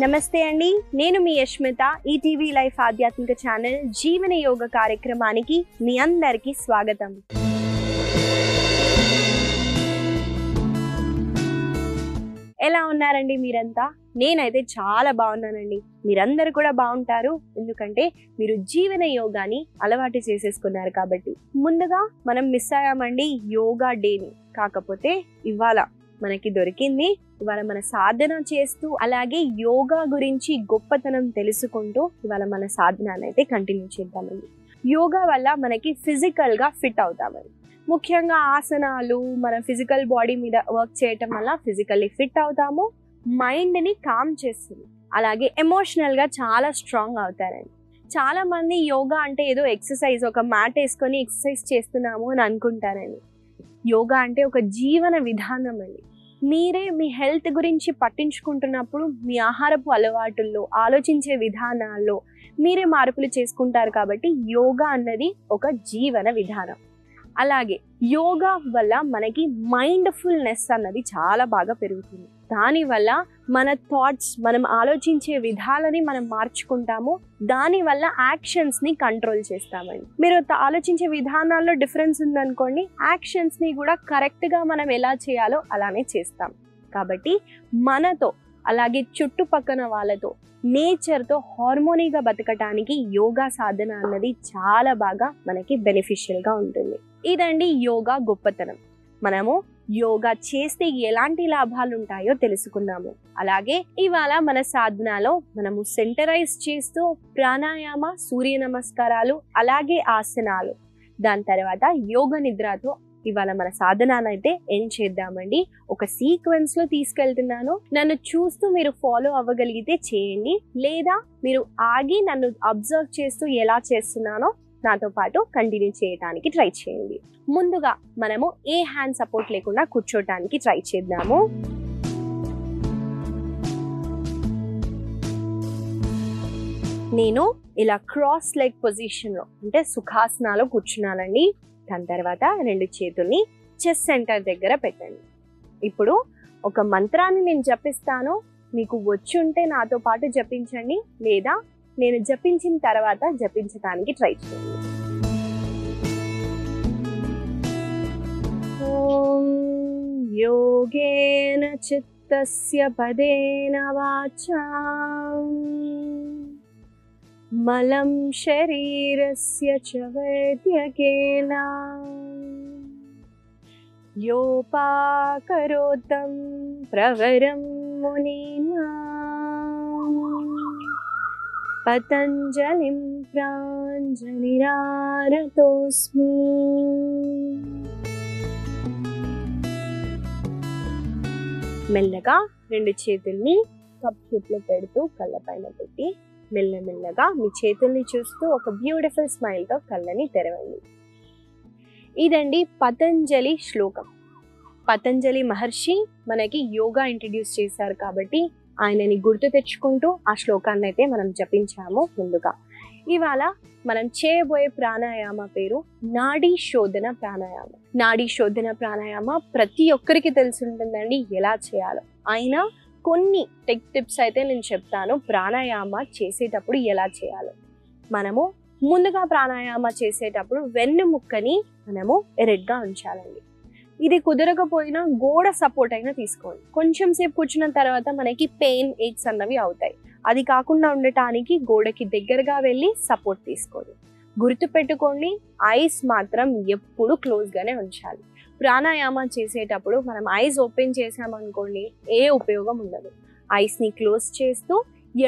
నమస్తే అండి, నేను మీ యష్మిత. ఈటీవీ లైఫ్ ఆధ్యాత్మిక ఛానల్ జీవన యోగ కార్యక్రమానికి మీ అందరికీ స్వాగతం. ఎలా ఉన్నారండి మీరంతా? నేనైతే చాలా బాగున్నానండి. మీరందరూ కూడా బాగుంటారు, ఎందుకంటే మీరు జీవన యోగాని అలవాటు చేసేసుకున్నారు కాబట్టి. ముందుగా మనం మిస్ అయ్యామండి యోగా డేని. కాకపోతే ఇవాళ మనకి దొరికింది. ఇవాళ మన సాధన చేస్తూ అలాగే యోగా గురించి గొప్పతనం తెలుసుకుంటూ ఇవాళ మన సాధనను అయితే కంటిన్యూ చేద్దామండి. యోగా వల్ల మనకి ఫిజికల్గా ఫిట్ అవుతామండి. ముఖ్యంగా ఆసనాలు మన ఫిజికల్ బాడీ మీద వర్క్ చేయటం వల్ల ఫిజికల్లీ ఫిట్ అవుతాము, మైండ్ని కామ్ చేస్తుంది, అలాగే ఎమోషనల్గా చాలా స్ట్రాంగ్ అవుతారండి. చాలా మంది యోగా అంటే ఏదో ఎక్సర్సైజ్, ఒక మ్యాట్ వేసుకొని ఎక్సర్సైజ్ చేస్తున్నాము అని అనుకుంటారండి. యోగా అంటే ఒక జీవన విధానం అండి. మీరే మీ హెల్త్ గురించి పట్టించుకుంటున్నప్పుడు మీ ఆహారపు అలవాటుల్లో, ఆలోచించే విధానాల్లో మీరే మార్పులు చేసుకుంటారు. కాబట్టి యోగా అన్నది ఒక జీవన విధానం. అలాగే యోగా వల్ల మనకి మైండ్ఫుల్నెస్ అన్నది చాలా బాగా పెరుగుతుంది. దానివల్ల మన థాట్స్, మనం ఆలోచించే విధాలని మనం మార్చుకుంటాము. దానివల్ల యాక్షన్స్ని కంట్రోల్ చేస్తామండి. మీరు ఆలోచించే విధానాల్లో డిఫరెన్స్ ఉందనుకోండి, యాక్షన్స్ని కూడా కరెక్ట్గా మనం ఎలా చేయాలో అలానే చేస్తాం. కాబట్టి మనతో అలాగే చుట్టుపక్కన వాళ్ళతో, నేచర్తో హార్మోనీగా బతకటానికి యోగా సాధన అన్నది చాలా బాగా మనకి బెనిఫిషియల్గా ఉంటుంది. ఇదండి యోగా గొప్పతనం. మనము యోగా చేస్తే ఎలాంటి లాభాలు ఉంటాయో తెలుసుకున్నాము. అలాగే ఇవాళ మన సాధనలో మనము సెంటరైజ్ చేస్తూ ప్రాణాయామ, సూర్య నమస్కారాలు, అలాగే ఆసనాలు, దాని తర్వాత యోగ నిద్రతో ఇవాళ మన సాధనను అయితే ఎండ్ చేద్దామండి. ఒక సీక్వెన్స్ లో తీసుకెళ్తున్నాను. నన్ను చూస్తూ మీరు ఫాలో అవ్వగలిగితే చేయండి, లేదా మీరు ఆగి నన్ను అబ్జర్వ్ చేస్తూ ఎలా చేస్తున్నానో నాతో పాటు కంటిన్యూ చేయడానికి ట్రై చేయండి. ముందుగా మనము ఏ హ్యాండ్ సపోర్ట్ లేకుండా కూర్చోటానికి ట్రై చేద్దాము. నేను ఇలా క్రాస్ లెగ్ పొజిషన్లో అంటే సుఖాసనాలో కూర్చున్నానండి. దాని తర్వాత రెండు చేతుల్ని చెస్ట్ సెంటర్ దగ్గర పెట్టండి. ఇప్పుడు ఒక మంత్రాన్ని నేను జపిస్తాను. మీకు వచ్చుంటే నాతో పాటు జపించండి, లేదా నేను జపించిన తర్వాత జపించడానికి ట్రై చేయండి. ఓం యోగేన చిత్తస్య పదేన వాచా మలం శరీరస్య చ వైద్యకేన యోపాకరోతం ప్రవరం మునినా పతంజలిం ప్రాంజలిరారతోస్మి. మెల్లగా రెండు చేతుల్ని కప్ షేప్లో పెడుతూ కళ్ళ పైన పెట్టి మెల్లమెల్లగా మీ చేతుల్ని చూస్తూ ఒక బ్యూటిఫుల్ స్మైల్తో కళ్ళని తెరవండి. ఇదండి పతంజలి శ్లోకం. పతంజలి మహర్షి మనకి యోగా ఇంట్రడ్యూస్ చేశారు కాబట్టి ఆయనని గుర్తు తెచ్చుకుంటూ ఆ శ్లోకాన్ని అయితే మనం జపించాము. ముందుగా ఇవాళ మనం చేయబోయే ప్రాణాయామ పేరు నాడీ శోధన ప్రాణాయామ. నాడీ శోధన ప్రాణాయామ ప్రతి ఒక్కరికి తెలిసి ఉంటుందండి ఎలా చేయాలో. అయినా కొన్ని టెక్ టిప్స్ అయితే నేను చెప్తాను ప్రాణాయామ చేసేటప్పుడు ఎలా చేయాలో. మనము ముందుగా ప్రాణాయామ చేసేటప్పుడు వెన్నుముక్కని మనము ఎరెడ్గా ఉంచాలండి. ఇది కుదరకపోయినా గోడ సపోర్ట్ అయినా తీసుకోండి. కొంచెం సేపు కూర్చున్న తర్వాత మనకి పెయిన్, ఏక్స్ అన్నవి అవుతాయి. అది కాకుండా ఉండటానికి గోడకి దగ్గరగా వెళ్ళి సపోర్ట్ తీసుకోండి. గుర్తుపెట్టుకోండి, ఐస్ మాత్రం ఎప్పుడు క్లోజ్గానే ఉంచాలి. ప్రాణాయామ చేసేటప్పుడు మనం ఐస్ ఓపెన్ చేసామనుకోండి ఏ ఉపయోగం ఉండదు. ఐస్ని క్లోజ్ చేస్తూ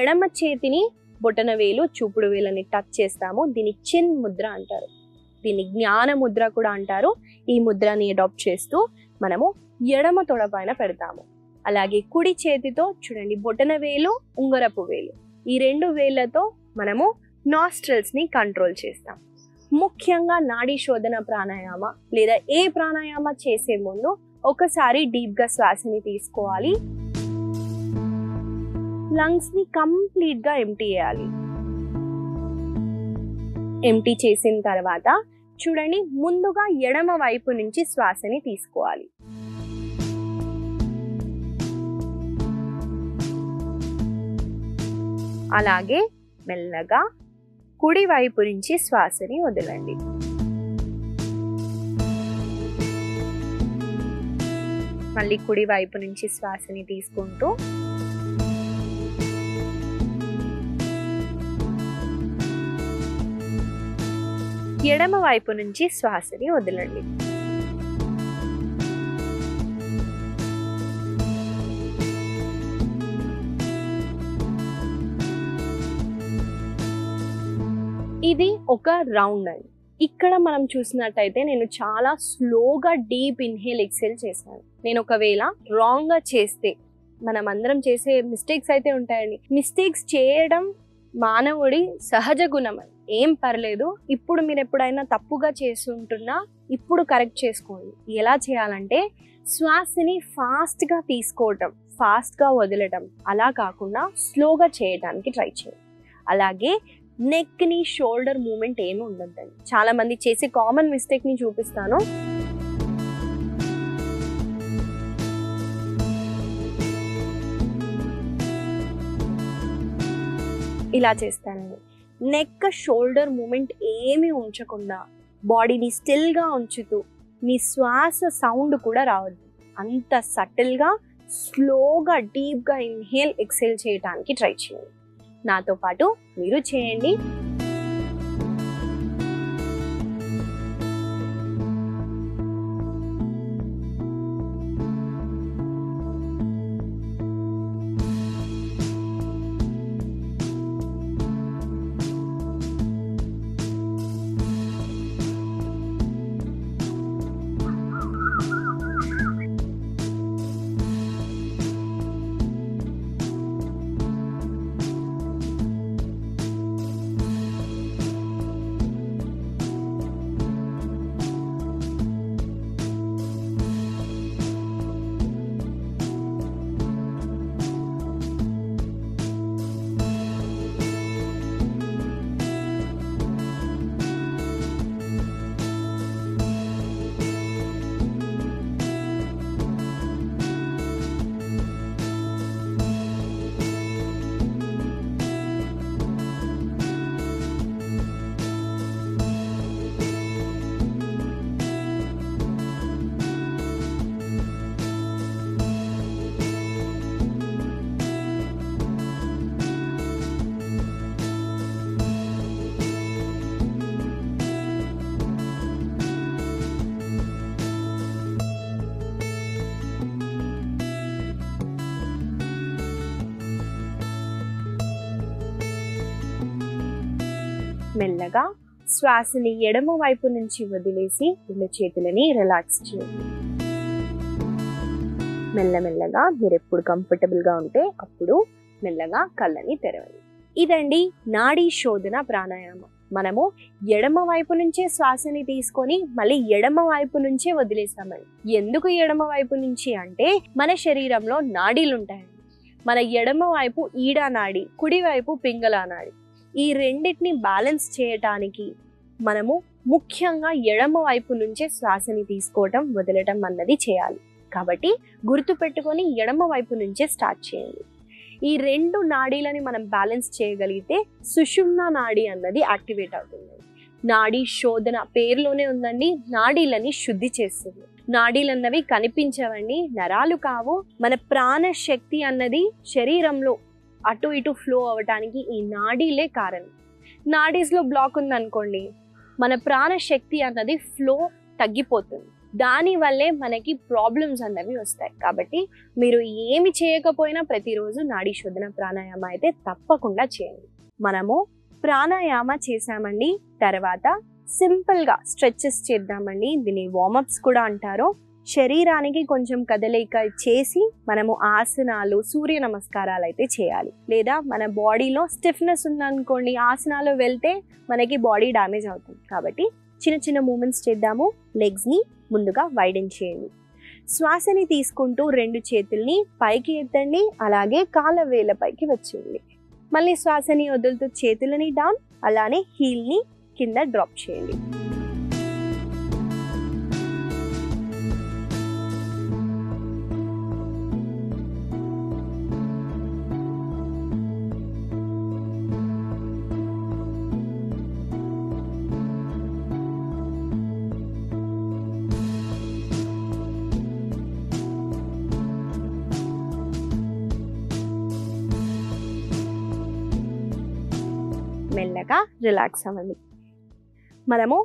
ఎడమ చేతిని బొటన వేలు, చూపుడు వేలని టచ్ చేస్తాము. దీన్ని చిన్ ముద్ర అంటారు, దీన్ని జ్ఞాన ముద్ర కూడా అంటారు. ఈ ముద్రని అడాప్ట్ చేస్తూ మనము ఎడమ తొడ పైన పెడతాము. అలాగే కుడి చేతితో చూడండి బొటన వేలు, ఉంగరపు వేలు, ఈ రెండు వేళ్లతో మనము నాస్ట్రల్స్ని కంట్రోల్ చేస్తాం. ముఖ్యంగా నాడీ శోధన ప్రాణాయామ లేదా ఏ ప్రాణాయామ చేసే ముందు ఒకసారి డీప్గా శ్వాసని తీసుకోవాలి. లంగ్స్ని కంప్లీట్గా ఎంటీ చేయాలి. ఎంటీ చేసిన తర్వాత చూడండి ముందుగా ఎడమ వైపు నుంచి శ్వాసని తీసుకోవాలి. అలాగే మెల్లగా కుడి వైపు నుంచి శ్వాసని వదలండి. మళ్ళీ కుడి వైపు నుంచి శ్వాసని తీసుకుంటూ ఎడమ వైపు నుంచి శ్వాసని వదలండి. ఇది ఒక రౌండ్ అండి. ఇక్కడ మనం చూసినట్టయితే నేను చాలా స్లోగా డీప్ ఇన్హేల్ ఎక్సేల్ చేశాను. నేను ఒకవేళ రాంగ్ గా చేస్తే, మనం అందరం చేసే మిస్టేక్స్ అయితే ఉంటాయండి. మిస్టేక్స్ చేయడం మానవుడి సహజ గుణం, ఏం పర్లేదు. ఇప్పుడు మీరు ఎప్పుడైనా తప్పుగా చేస్తుంటున్నా ఇప్పుడు కరెక్ట్ చేసుకోండి. ఎలా చేయాలంటే శ్వాసని ఫాస్ట్ గా తీసుకోవటం, ఫాస్ట్ గా వదలటం అలా కాకుండా స్లోగా చేయడానికి ట్రై చేయండి. అలాగే నెక్ ని షోల్డర్ మూమెంట్ ఏమి ఉండద్దండి. చాలా మంది చేసే కామన్ మిస్టేక్ ని చూపిస్తాను. ఇలా చేస్తానండి. నెక్ షోల్డర్ మూమెంట్ ఏమి ఉంచకుండా బాడీని స్టిల్ గా ఉంచుతూ మీ శ్వాస సౌండ్ కూడా రావద్దు. అంత సటిల్ గా స్లోగా డీప్ గా ఇన్హేల్ ఎక్సేల్ చేయడానికి ట్రై చేయండి. నాతో పాటు మీరు చేయండి. మెల్లగా శ్వాసని ఎడమ వైపు నుంచి వదిలేసి రెండు చేతులని రిలాక్స్ చేయండి. మెల్లమెల్లగా మీరు ఎప్పుడు కంఫర్టబుల్ గా ఉంటే అప్పుడు మెల్లగా కళ్ళని తెరవండి. ఇదండి నాడీ శోధన ప్రాణాయామం. మనము ఎడమ వైపు నుంచే శ్వాసని తీసుకొని మళ్ళీ ఎడమ వైపు నుంచే వదిలేసామండి. ఎందుకు ఎడమ వైపు నుంచి అంటే మన శరీరంలో నాడీలు ఉంటాయండి. మన ఎడమ వైపు ఈడా నాడి, కుడి వైపు పింగళా నాడి. ఈ రెండింటిని బ్యాలెన్స్ చేయటానికి మనము ముఖ్యంగా ఎడమ వైపు నుంచే శ్వాసని తీసుకోవటం వదలటం అన్నది చేయాలి. కాబట్టి గుర్తుపెట్టుకొని ఎడమ వైపు నుంచే స్టార్ట్ చేయండి. ఈ రెండు నాడీలని మనం బ్యాలెన్స్ చేయగలిగితే సుషుమ్నా నాడి అన్నది యాక్టివేట్ అవుతుంది. నాడీ శోధన పేరులోనే ఉందండి, నాడీలని శుద్ధి చేస్తుంది. నాడీలు అన్నవి కనిపించవండి, నరాలు కావు. మన ప్రాణ శక్తి అన్నది శరీరంలో అటు ఇటు ఫ్లో అవ్వటానికి ఈ నాడీలే కారణం. నాడీస్లో బ్లాక్ ఉందనుకోండి, మన ప్రాణ శక్తి అన్నది ఫ్లో తగ్గిపోతుంది. దానివల్లే మనకి ప్రాబ్లమ్స్ అన్నవి వస్తాయి. కాబట్టి మీరు ఏమి చేయకపోయినా ప్రతిరోజు నాడీ శోధన ప్రాణాయామ అయితే తప్పకుండా చేయండి. మనము ప్రాణాయామ చేసామండి, తర్వాత సింపుల్గా స్ట్రెచెస్ చేద్దామండి. దీన్ని వార్మప్స్ కూడా అంటారు. శరీరానికి కొంచెం కదలిక చేసి మనము ఆసనాలు, సూర్య నమస్కారాలు అయితే చేయాలి. లేదా మన బాడీలో స్టిఫ్నెస్ ఉందనుకోండి, ఆసనాలు వెళ్తే మనకి బాడీ డ్యామేజ్ అవుతుంది. కాబట్టి చిన్న చిన్న మూమెంట్స్ చేద్దాము. లెగ్స్ని ముందుగా వైడెన్ చేయండి. శ్వాసని తీసుకుంటూ రెండు చేతుల్ని పైకి ఎత్తండి, అలాగే కాళ్ళ వేళ్ళ పైకి వచ్చేయండి. మళ్ళీ శ్వాసని వదులుతూ చేతులని డౌన్, అలానే హీల్ని కింద డ్రాప్ చేయండి. మెల్లగా రిలాక్స్ అవ్వండి. మనము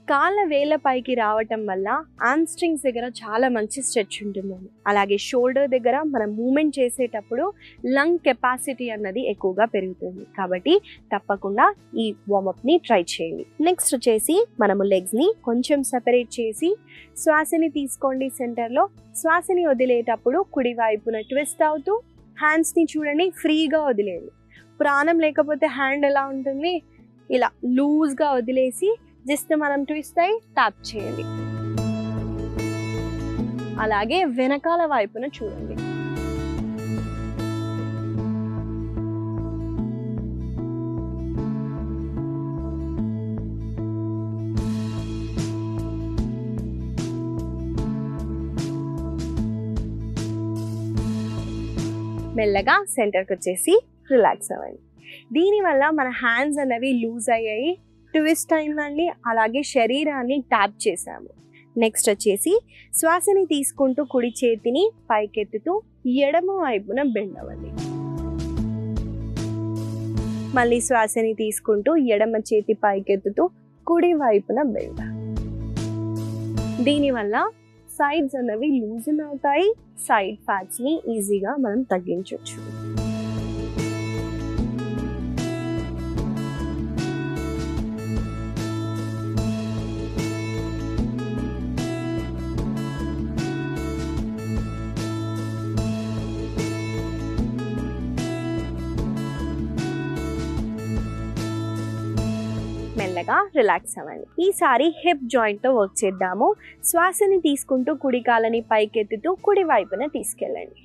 కాళ్ళ వేళ్ళ పైకి రావటం వల్ల ఆమ్స్ట్రింగ్స్ దగ్గర చాలా మంచి స్ట్రెచ్ ఉంటుందండి. అలాగే షోల్డర్ దగ్గర మనం మూమెంట్ చేసేటప్పుడు లంగ్ కెపాసిటీ అన్నది ఎక్కువగా పెరుగుతుంది. కాబట్టి తప్పకుండా ఈ వార్మప్ని ట్రై చేయండి. నెక్స్ట్ వచ్చేసి మనము లెగ్స్ని కొంచెం సెపరేట్ చేసి శ్వాసని తీసుకోండి సెంటర్లో. శ్వాసని వదిలేటప్పుడు కుడి వైపున ట్విస్ట్ అవుతూ హ్యాండ్స్ని చూడండి, ఫ్రీగా వదిలేయండి. ప్రాణం లేకపోతే హ్యాండ్ ఎలా ఉంటుంది, ఇలా లూజ్గా వదిలేసి జస్ట్ మనం ట్విస్ట్ అయి ట్యాప్ చేయండి. అలాగే వెనకాల వైపున చూడండి. మెల్లగా సెంటర్కి వచ్చేసి రిలాక్స్ అవ్వండి. దీనివల్ల మన హ్యాండ్స్ అనేవి లూజ్ అయ్యాయి, ట్విస్ట్ అయిందండి. అలాగే శరీరాన్ని ట్యాప్ చేసాము. నెక్స్ట్ వచ్చేసి శ్వాసని తీసుకుంటూ కుడి చేతిని పైకెత్తుతూ ఎడమ వైపున బెండ్ అవ్వండి. మళ్ళీ శ్వాసని తీసుకుంటూ ఎడమ చేతి పైకెత్తుతూ కుడి వైపున బెండ్. దీనివల్ల సైడ్స్ అనేవి లూజన్ అవుతాయి, సైడ్ ఫ్యాట్స్ని ఈజీగా మనం తగ్గించవచ్చు. మెల్లగా రిలాక్స్ అవ్వండి. ఈసారి హిప్ జాయింట్తో వర్క్ చేద్దాము. శ్వాసని తీసుకుంటూ కుడి కాలని పైకెత్తుతూ కుడి వైపున తీసుకెళ్ళండి.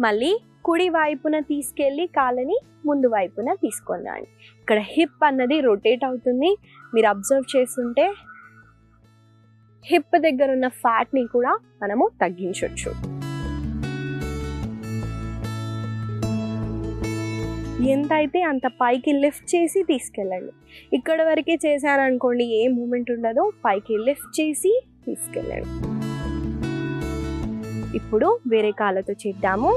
మళ్ళీ కుడి వైపున తీసుకెళ్ళి కాలని ముందు వైపున తీసుకొని రండి. ఇక్కడ హిప్ అన్నది రొటేట్ అవుతుంది. మీరు అబ్జర్వ్ చేస్తుంటే హిప్ దగ్గర ఉన్న ఫ్యాట్ని కూడా మనము తగ్గించవచ్చు. ఎంత అయితే అంత పైకి లిఫ్ట్ చేసి తీసుకెళ్ళండి. ఇక్కడ వరకే చేశారనుకోండి ఏ మూమెంట్ ఉండదు, పైకి లిఫ్ట్ చేసి తీసుకెళ్ళండి. ఇప్పుడు వేరే కాళ్ళతో చేద్దాము.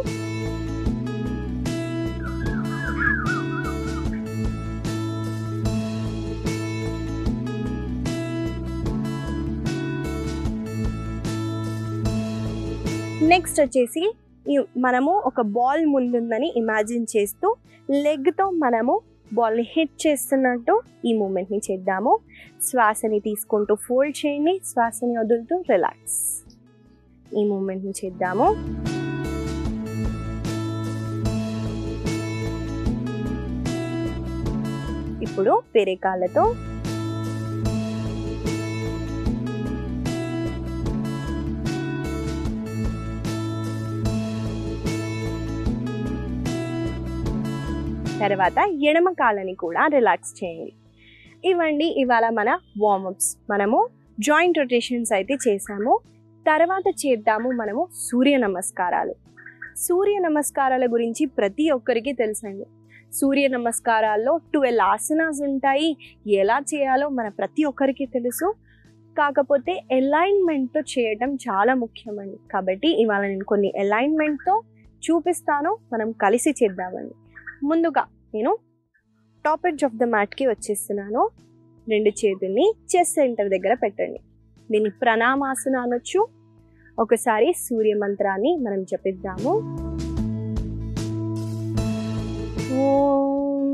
నెక్స్ట్ వచ్చేసి మనము ఒక బాల్ ముందుందని ఇమాజిన్ చేస్తూ లెగ్తో మనము బాల్ని హిట్ చేస్తున్నట్టు ఈ మూమెంట్ని చేద్దాము. శ్వాసని తీసుకుంటూ ఫోల్డ్ చేయండి, శ్వాసని వదులుతూ రిలాక్స్. ఈ మూమెంట్ని చేద్దాము. ఇప్పుడు వేరే కాళ్ళతో తర్వాత ఎడమ కాళ్ళని కూడా రిలాక్స్ చేయండి. ఇవ్వండి ఇవాళ మన వార్మప్స్. మనము జాయింట్ రొటేషన్స్ అయితే చేసాము. తర్వాత చేద్దాము మనము సూర్య నమస్కారాలు. సూర్య నమస్కారాల గురించి ప్రతి ఒక్కరికి తెలుసండి. సూర్య నమస్కారాల్లో 12 ఆసనాస్ ఉంటాయి. ఎలా చేయాలో మన ప్రతి ఒక్కరికి తెలుసు. కాకపోతే అలైన్మెంట్తో చేయడం చాలా ముఖ్యమండి. కాబట్టి ఇవాళ నేను కొన్ని అలైన్మెంట్తో చూపిస్తాను, మనం కలిసి చేద్దామండి. ముందుగా నేను టాప్ ఎడ్జ్ ఆఫ్ ద మ్యాట్కి వచ్చేస్తున్నాను. 2 చేతుల్ని చెస్ట్ సెంటర్ దగ్గర పెట్టండి. దీన్ని ప్రణామాసన అనొచ్చు. ఒకసారి సూర్య మంత్రాన్ని మనం జపిద్దాము. ఓం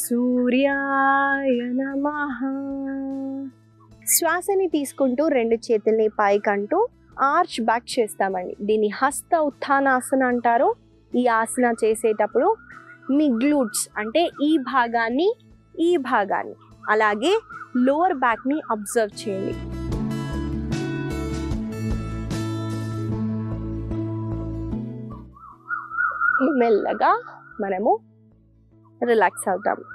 సూర్యాయ నమః. శ్వాసని తీసుకుంటూ 2 చేతుల్ని పైకంటూ ఆర్చ్ బ్యాక్ చేస్తామండి. దీన్ని హస్త ఉత్థానాసన అంటారు. ఈ ఆసన చేసేటప్పుడు మీ గ్లూట్స్ అంటే ఈ భాగాన్ని అలాగే లోవర్ బ్యాక్ని అబ్జర్వ్ చేయండి. మెల్లగా మనము రిలాక్స్ అవుతాము.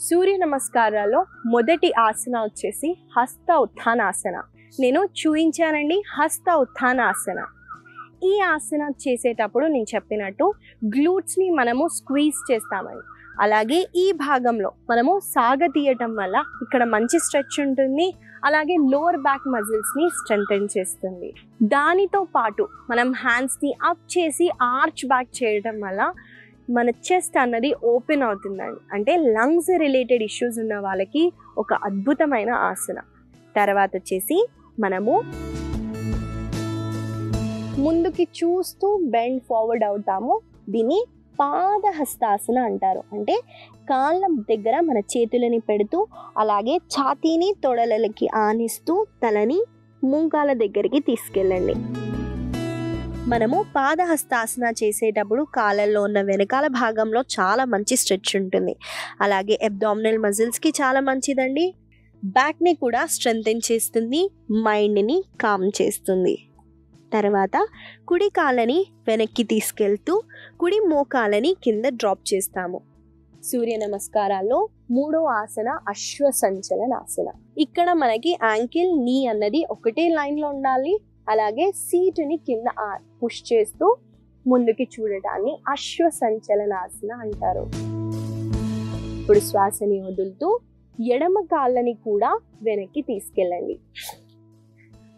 సూర్య నమస్కారాల్లో మొదటి ఆసన వచ్చేసి హస్త ఉత్థానాసన. నేను చూపించానండి హస్త ఉత్థానాసన. ఈ ఆసన చేసేటప్పుడు నేను చెప్పినట్టు గ్లూట్స్ని మనము స్క్వీజ్ చేస్తామండి. అలాగే ఈ భాగంలో మనము సాగతీయటం వల్ల ఇక్కడ మంచి స్ట్రెచ్ ఉంటుంది. అలాగే లోవర్ బ్యాక్ మజిల్స్ని స్ట్రెంథెన్ చేస్తుంది. దానితో పాటు మనం హ్యాండ్స్ని అప్ చేసి ఆర్చ్ బ్యాక్ చేయడం వల్ల మన చెస్ట్ అన్నది ఓపెన్ అవుతుందండి. అంటే లంగ్స్ రిలేటెడ్ ఇష్యూస్ ఉన్న వాళ్ళకి ఒక అద్భుతమైన ఆసన. తర్వాత వచ్చేసి మనము ముందుకి చూస్తూ బెండ్ ఫార్వర్డ్ అవుతాము. దీన్ని పాదహస్తాసన అంటారు. అంటే కాళ్ళ దగ్గర మన చేతులని పెడుతూ అలాగే ఛాతీని తొడలకి ఆనిస్తూ తలని మోకాళ్ళ దగ్గరికి తీసుకెళ్ళండి. మనము పాదహస్తాసన చేసేటప్పుడు కాళ్ళల్లో ఉన్న వెనకాల భాగంలో చాలా మంచి స్ట్రెచ్ ఉంటుంది. అలాగే అబ్డామినల్ మజిల్స్కి చాలా మంచిదండి. బ్యాక్ని కూడా స్ట్రెంథెన్ చేస్తుంది, మైండ్ని కామ్ చేస్తుంది. తర్వాత కుడి కాళ్ళని వెనక్కి తీసుకెళ్తూ కుడి మోకాలని కింద డ్రాప్ చేస్తాము. సూర్య నమస్కారాల్లో 3వ ఆసన అశ్వసంచలనాసన. ఇక్కడ మనకి యాంకిల్, నీ అన్నది ఒకటే లైన్లో ఉండాలి. అలాగే సీటుని కింద పుష్ చేస్తూ ముందుకి చూడటాన్ని అశ్వసంచలనాసన అంటారు. ఇప్పుడు శ్వాసని వదులుతూ ఎడమ కాళ్ళని కూడా వెనక్కి తీసుకెళ్ళండి.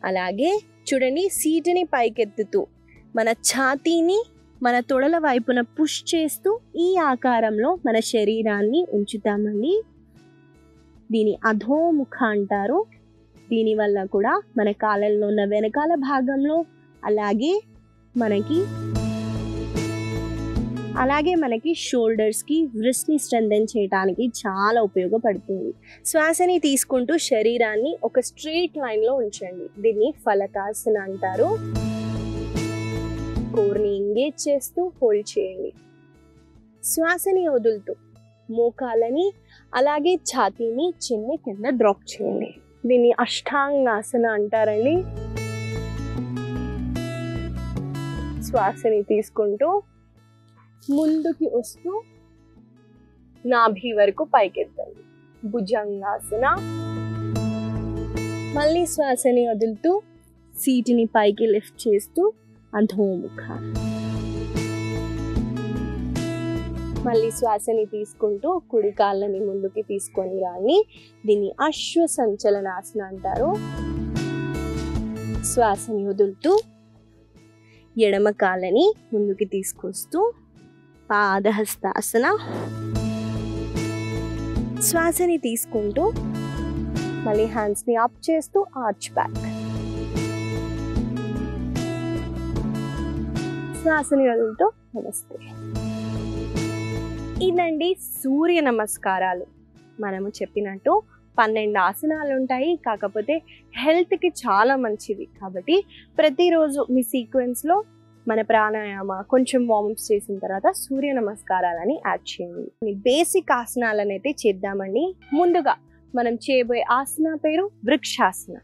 అలాగే చూడండి, సీటుని పైకెత్తుతూ మన ఛాతీని మన తొడల వైపున పుష్ చేస్తూ ఈ ఆకారంలో మన శరీరాన్ని ఉంచుతామండి. దీని అధోముఖ అంటారు. దీనివల్ల కూడా మన కాళ్ళల్లో ఉన్న వెనకాల భాగంలో అలాగే మనకి షోల్డర్స్కి, రిస్ట్ని స్ట్రెంథెన్ చేయడానికి చాలా ఉపయోగపడుతుంది. శ్వాసని తీసుకుంటూ శరీరాన్ని ఒక స్ట్రెయిట్ లైన్లో ఉంచండి. దీన్ని ఫలకాసన అంటారు. కోర్ని ఎంగేజ్ చేస్తూ హోల్డ్ చేయండి. శ్వాసని వదులుతూ మోకాలని అలాగే ఛాతీని చిన్ని కింద డ్రాప్ చేయండి. దీన్ని అష్టాంగాసన అంటారండి. శ్వాసని తీసుకుంటూ ముందుకి వస్తూ నాభి వరకు పైకెత్తండి. భుజంగాసన. మళ్ళీ శ్వాసని వదులుతూ సీటుని పైకి లిఫ్ట్ చేస్తూ అధోముఖ. మళ్ళీ శ్వాసని తీసుకుంటూ కుడి కాళ్ళని ముందుకి తీసుకొని రాని. దీన్ని అశ్వసంచలనాసన అంటారు. శ్వాసని వదులుతూ ఎడమ కాళ్ళని ముందుకి తీసుకొస్తూ పాదహస్తాసన. శ్వాసని తీసుకుంటూ మళ్ళీ హ్యాండ్స్ని అప్ చేస్తూ ఆర్చ్ బ్యాక్. శ్వాసని వదులుతూ నమస్తే. ఇదండి సూర్య నమస్కారాలు. మనము చెప్పినట్టు 12 ఆసనాలు ఉంటాయి. కాకపోతే హెల్త్కి చాలా మంచిది కాబట్టి ప్రతిరోజు మీ సీక్వెన్స్లో మన ప్రాణాయామ కొంచెం వార్మప్స్ చేసిన తర్వాత సూర్య నమస్కారాలని యాడ్ చేయండి. బేసిక్ ఆసనాలను అయితే చేద్దామండి. ముందుగా మనం చేయబోయే ఆసన పేరు వృక్షాసన.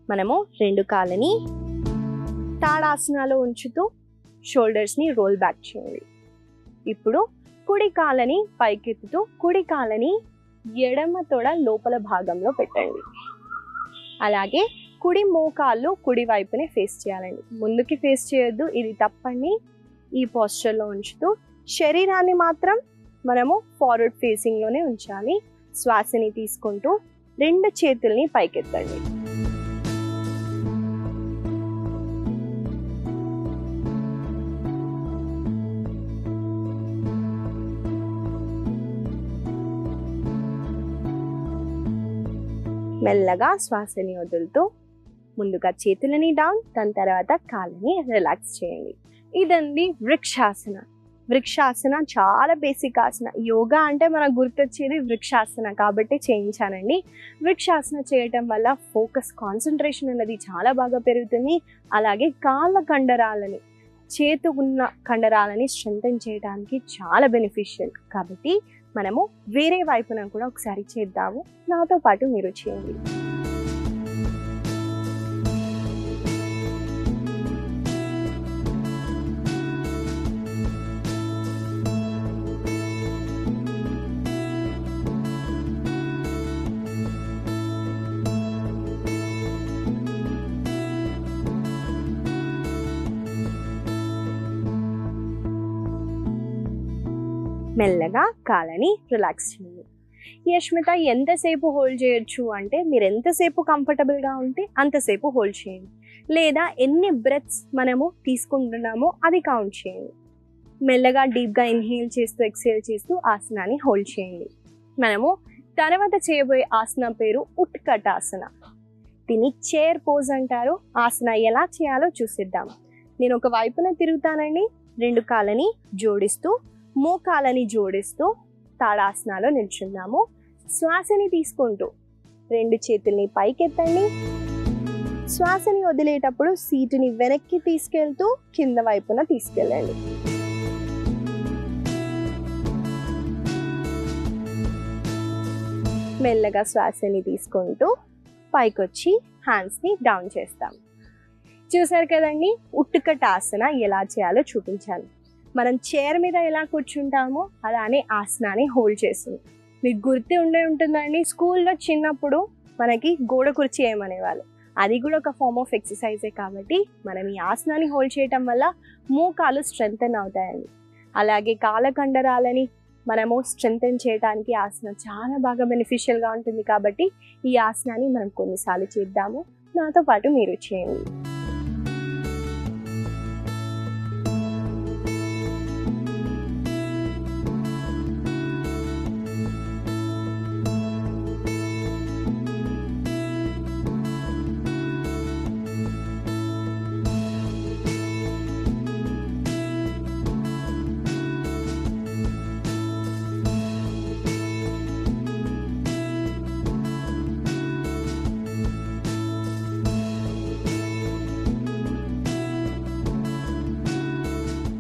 మనము 2 కాళ్ళని తాడాసనాలో ఉంచుతూ షోల్డర్స్ని రోల్ బ్యాక్ చేయండి. ఇప్పుడు కుడి కాళ్ళని పైకెత్తుతూ కుడి కాళ్ళని ఎడమ తొడ లోపల భాగంలో పెట్టండి. అలాగే కుడి మోకాళ్ళు కుడి వైపునే ఫేస్ చేయాలండి. ముందుకి ఫేస్ చేయొద్దు, ఇది తప్పండి. ఈ పోస్చర్లో ఉంచుతూ శరీరాన్ని మాత్రం మనము ఫార్వర్డ్ ఫేసింగ్లోనే ఉంచాలి. శ్వాసని తీసుకుంటూ 2 చేతుల్ని పైకెత్తండి. మెల్లగా శ్వాసని వదులుతూ ముందుగా చేతులని డౌన్, దాని తర్వాత కాళ్ళని రిలాక్స్ చేయండి. ఇదండి వృక్షాసన. వృక్షాసన చాలా బేసిక్ ఆసన. యోగా అంటే మనకు గుర్తొచ్చేది వృక్షాసన కాబట్టి చేయించానండి. వృక్షాసన చేయటం వల్ల ఫోకస్, కాన్సన్ట్రేషన్ అనేది చాలా బాగా పెరుగుతుంది. అలాగే కాళ్ళ కండరాలని, చేతుకున్న కండరాలని స్ట్రెంథెన్ చేయడానికి చాలా బెనిఫిషియల్ కాబట్టి మనము వేరే వైపున కూడా ఒకసారి చేద్దాము. నాతో పాటు మీరు చేయండి. మెల్లగా కాళ్ళని రిలాక్స్ చేయండి. యష్మిత ఎంతసేపు హోల్డ్ చేయొచ్చు అంటే మీరు ఎంతసేపు కంఫర్టబుల్గా ఉంటే అంతసేపు హోల్డ్ చేయండి. లేదా ఎన్ని బ్రెత్స్ మనము తీసుకుంటున్నామో అది కౌంట్ చేయండి. మెల్లగా డీప్గా ఇన్హేల్ చేస్తూ ఎక్సేల్ చేస్తూ ఆసనాన్ని హోల్డ్ చేయండి. మనము తర్వాత చేయబోయే ఆసనం పేరు ఉత్కటాసన. దీన్ని చైర్ పోజ్ అంటారు. ఆసన ఎలా చేయాలో చూసిద్దాం. నేను ఒక వైపున తిరుగుతానండి. 2 కాళ్ళని జోడిస్తూ మోకాలని జోడిస్తూ తాడాసనాలో నిల్చుందాము. శ్వాసని తీసుకుంటూ 2 చేతుల్ని పైకెత్తండి. శ్వాసని వదిలేటప్పుడు సీటుని వెనక్కి తీసుకెళ్తూ కింద వైపున తీసుకెళ్ళండి. మెల్లగా శ్వాసని తీసుకుంటూ పైకొచ్చి హ్యాండ్స్ని డౌన్ చేస్తాం. చూసారు కదండి, ఉత్కటాసన ఎలా చేయాలో చూపించాను. మనం చైర్ మీద ఎలా కూర్చుంటామో అలానే ఆసనాన్ని హోల్డ్ చేస్తుంది. మీకు గుర్తు ఉంటుందండి, స్కూల్లో చిన్నప్పుడు మనకి గోడ కుర్చీ ఏమనేవాళ్ళు. అది కూడా ఒక ఫార్మ్ ఆఫ్ ఎక్సర్సైజే. కాబట్టి మనం ఈ ఆసనాన్ని హోల్డ్ చేయటం వల్ల మోకాలు స్ట్రెంగ్తెన్ అవుతాయండి. అలాగే కాళ్ళ కండరాలని మనము స్ట్రెంగ్తెన్ చేయడానికి ఆసనం చాలా బాగా బెనిఫిషియల్గా ఉంటుంది. కాబట్టి ఈ ఆసనాన్ని మనం కొన్నిసార్లు చేద్దాము. నాతో పాటు మీరు చేయండి.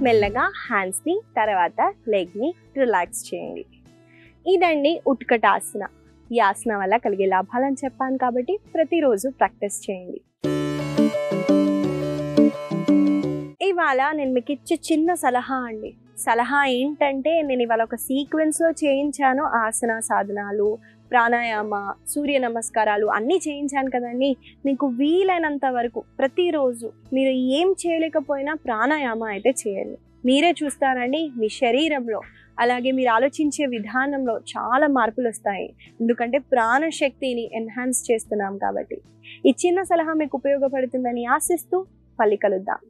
మెల్లగా హ్యాండ్స్ని తర్వాత లెగ్ని రిలాక్స్ చేయండి. ఇదండి ఉత్కటాసన. ఈ ఆసనం వల్ల కలిగే లాభాలని చెప్పాను కాబట్టి ప్రతిరోజు ప్రాక్టీస్ చేయండి. ఇవాళ నేను మీకు ఇచ్చే చిన్న సలహా ఏంటంటే, నేను ఇవాళ ఒక సీక్వెన్స్లో చేయించాను. ఆసన సాధనాలు, ప్రాణాయామ, సూర్య నమస్కారాలు అన్నీ చేయించాను కదండి. మీకు వీలైనంత వరకు ప్రతిరోజు మీరు ఏం చేయలేకపోయినా ప్రాణాయామ అయితే చేయండి. మీరే చూస్తారండి, మీ శరీరంలో అలాగే మీరు ఆలోచించే విధానంలో చాలా మార్పులు వస్తాయి. ఎందుకంటే ప్రాణశక్తిని ఎన్హాన్స్ చేస్తున్నాం కాబట్టి. ఈ చిన్న సలహా మీకు ఉపయోగపడుతుందని ఆశిస్తూ మళ్ళీ కలుద్దాం.